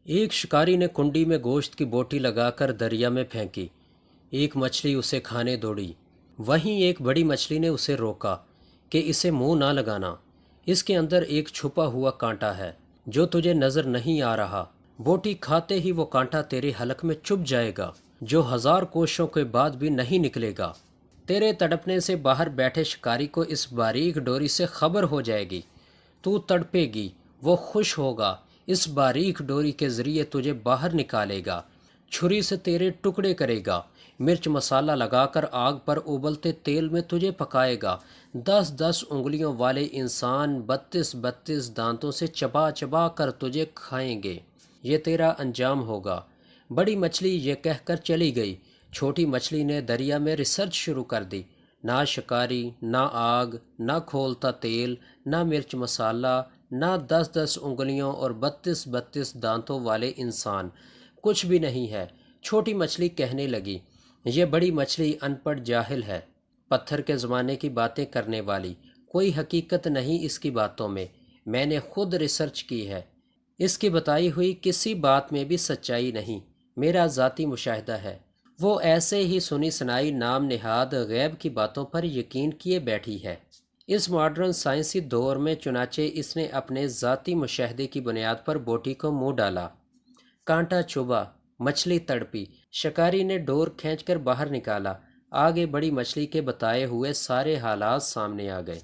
ایک شکاری نے کنڈی میں گوشت کی بوٹی لگا کر دریا میں پھینکی۔ ایک مچھلی اسے کھانے دوڑی۔ وہیں ایک بڑی مچھلی نے اسے روکا کہ اسے منہ نہ لگانا، اس کے اندر ایک چھپا ہوا کانٹا ہے جو تجھے نظر نہیں آ رہا۔ بوٹی کھاتے ہی وہ کانٹا تیرے حلق میں چبھ جائے گا جو 1000 کوششوں کے بعد بھی نہیں نکلے گا۔ تیرے تڑپنے سے باہر بیٹھے شکاری کو اس باریک ڈوری سے خبر ہو جائے گی۔ تو تڑپے گی، وہ خوش ہوگا، اس باریک ڈوری کے ذریعے تجھے باہر نکالے گا، چھری سے تیرے ٹکڑے کرے گا، مرچ مسالہ لگا کر آگ پر ابلتے تیل میں تجھے پکائے گا۔ 10 انگلیوں والے انسان 32 دانتوں سے چبا چبا کر تجھے کھائیں گے۔ یہ تیرا انجام ہوگا۔ بڑی مچھلی یہ کہہ کر چلی گئی۔ چھوٹی مچھلی نے دریا میں ریسرچ شروع کر دی۔ نہ شکاری، نہ آگ، نہ کھولتا تیل، نہ مرچ مسالہ، نہ 10 انگلیوں اور 32 دانتوں والے انسان، کچھ بھی نہیں ہے۔ چھوٹی مچھلی کہنے لگی، یہ بڑی مچھلی ان پڑھ جاہل ہے، پتھر کے زمانے کی باتیں کرنے والی، کوئی حقیقت نہیں اس کی باتوں میں نے خود ریسرچ کی ہے، اس کی بتائی ہوئی کسی بات میں بھی سچائی نہیں، میرا ذاتی مشاہدہ ہے۔ وہ ایسے ہی سنی سنائی نام نہاد غیب کی باتوں پر یقین کیے بیٹھی ہے۔ اس ماڈرن سائنسی دور میں چنانچہ اس نے اپنے ذاتی مشاہدے کی بنیاد پر بوٹی کو منہ ڈالا۔ کانٹا چبھا، مچھلی تڑپی، شکاری نے ڈور کھینچ کر باہر نکالا، آگے بڑی مچھلی کے بتائے ہوئے سارے حالات سامنے آ گئے۔